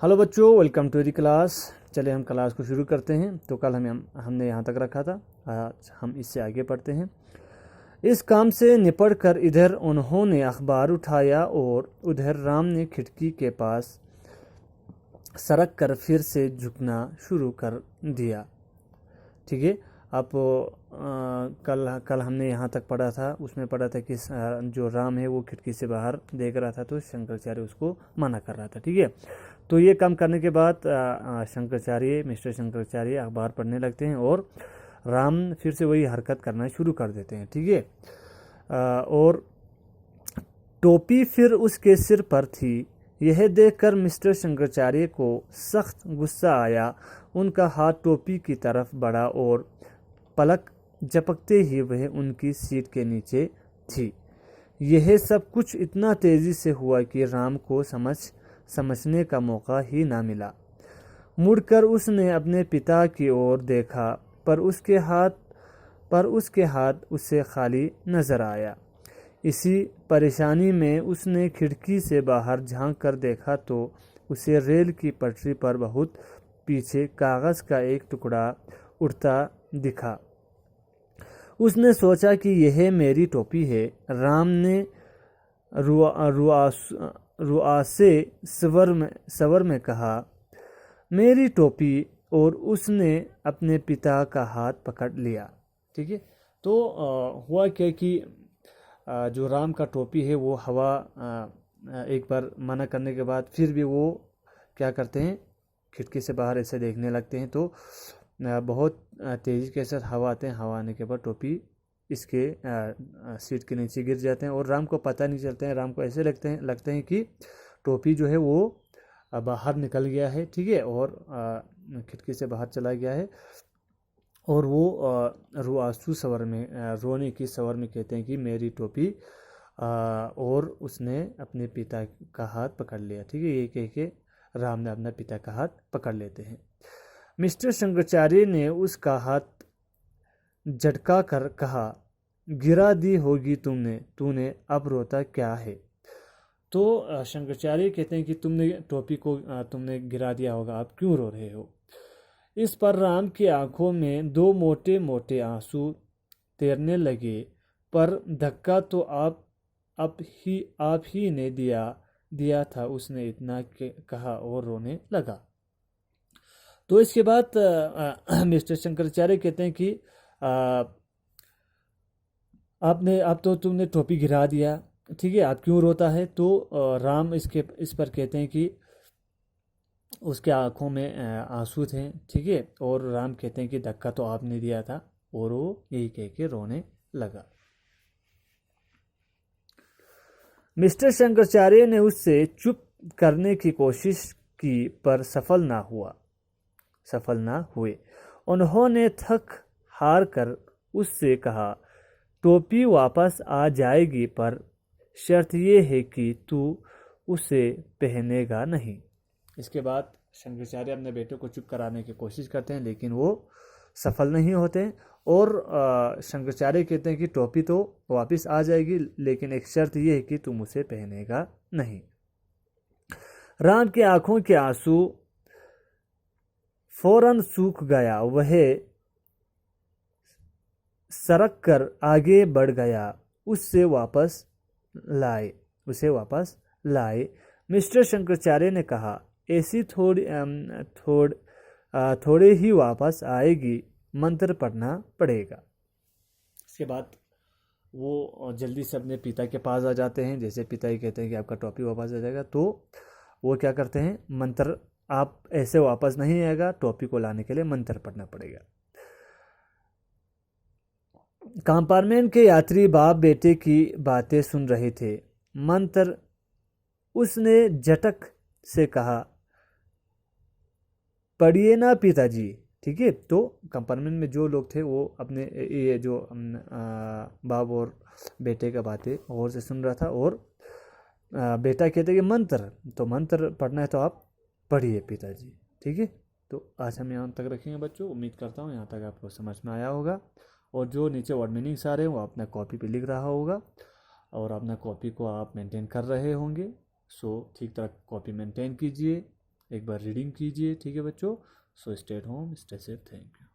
Hello बच्चों, welcome to the class. चलिए हम क्लास को शुरू करते हैं। तो कल हमने यहाँ तक रखा था, आज हम इससे आगे पढ़ते हैं। इस काम से निपट कर इधर उन्होंने अखबार उठाया और उधर राम ने खिड़की के पास सरक कर फिर से झुकना शुरू कर दिया। ठीक है। आप कल हमने यहाँ तक पढ़ा था, उसमें पढ़ा था कि जो राम है वो खिड़की से बाहर देख रहा था तो शंकराचार्य उसको मना कर रहा था। ठीक है। तो ये काम करने के बाद मिस्टर शंकराचार्य अखबार पढ़ने लगते हैं और राम फिर से वही हरकत करना शुरू कर देते हैं। ठीक है। और टोपी फिर उसके सिर पर थी। यह देखकर मिस्टर शंकराचार्य को सख्त गुस्सा आया। उनका हाथ टोपी की तरफ बढ़ा और पलक झपकते ही वह उनकी सीट के नीचे थी। यह सब कुछ इतना तेजी से हुआ कि राम को समझने का मौका ही ना मिला। मुड़कर उसने अपने पिता की ओर देखा, पर उसके हाथ उससे खाली नजर आया। इसी परेशानी में उसने खिड़की से बाहर झांक कर देखा तो उसे रेल की पटरी पर बहुत पीछे कागज का एक टुकड़ा उड़ता दिखा। उसने सोचा कि यह मेरी टोपी है। राम ने रुआसे स्वर में कहा, मेरी टोपी, और उसने अपने पिता का हाथ पकड़ लिया। ठीक है। तो हुआ क्या कि जो राम का टोपी है वो हवा एक बार मना करने के बाद फिर भी वो क्या करते हैं, खिड़की से बाहर ऐसे देखने लगते हैं। तो बहुत तेज़ी के साथ हवा आते हैं। हवा आने के बाद टोपी इसके सीट के नीचे गिर जाते हैं और राम को पता नहीं चलता है। राम को ऐसे लगते हैं कि टोपी जो है वो बाहर निकल गया है। ठीक है। और खिड़की से बाहर चला गया है। और वो रुआसू स्वर में, रोने की स्वर में कहते हैं कि मेरी टोपी, और उसने अपने पिता का हाथ पकड़ लिया। ठीक है। ये कह के राम ने अपने पिता का हाथ पकड़ लेते हैं। मिस्टर शंकराचार्य ने उसका हाथ झटका कर कहा, गिरा दी होगी तूने अब रोता क्या है। तो शंकराचार्य कहते हैं कि तुमने टोपी को तुमने गिरा दिया होगा, आप क्यों रो रहे हो। इस पर राम की आंखों में दो मोटे मोटे आंसू तैरने लगे। पर धक्का तो आप ही ने दिया था, उसने इतना कहा और रोने लगा। तो इसके बाद मिस्टर शंकराचार्य कहते हैं कि अब तो तुमने टोपी गिरा दिया, ठीक है, आप क्यों रोता है। तो राम इस पर कहते हैं कि उसके आंखों में आंसू थे। ठीक है। और राम कहते हैं कि धक्का तो आपने दिया था, और वो यही कह के रोने लगा। मिस्टर शंकराचार्य ने उससे चुप करने की कोशिश की पर सफल ना हुए। उन्होंने थक हार कर उससे कहा, टोपी वापस आ जाएगी, पर शर्त ये है कि तू उसे पहनेगा नहीं। इसके बाद शंकराचार्य अपने बेटे को चुप कराने की कोशिश करते हैं, लेकिन वो सफल नहीं होते। और शंकराचार्य कहते हैं कि टोपी तो वापस आ जाएगी, लेकिन एक शर्त यह है कि तुम उसे पहनेगा नहीं। राम की आंखों के आंसू फौरन सूख गया। वह सरक कर आगे बढ़ गया। उसे वापस लाए। मिस्टर शंकराचार्य ने कहा, ऐसी थोड़े ही वापस आएगी, मंत्र पढ़ना पड़ेगा। इसके बाद वो जल्दी से अपने पिता के पास आ जाते हैं। जैसे पिता ही कहते हैं कि आपका टोपी वापस आ जाएगा, तो वो क्या करते हैं, मंत्र, आप ऐसे वापस नहीं आएगा, टोपी को लाने के लिए मंत्र पढ़ना पड़ेगा। कंपार्टमेंट के यात्री बाप बेटे की बातें सुन रहे थे। मंत्र, उसने झटक से कहा, पढ़िए ना पिताजी। ठीक है। तो कंपार्टमेंट में जो लोग थे वो अपने ये जो बाप और बेटे का बातें गौर से सुन रहा था। और बेटा कहते कि मंत्र, तो मंत्र पढ़ना है तो आप पढ़िए पिताजी। ठीक है। तो आज हम यहाँ तक रखेंगे बच्चों। उम्मीद करता हूँ यहाँ तक आपको समझ में आया होगा। और जो नीचे वर्ड मीनिंग्स आ रहे हैं वो अपना कॉपी पे लिख रहा होगा, और अपना कॉपी को आप मेंटेन कर रहे होंगे। सो ठीक तरह कॉपी मेंटेन कीजिए, एक बार रीडिंग कीजिए, ठीक है बच्चों। So stay at home, stay safe, thank you.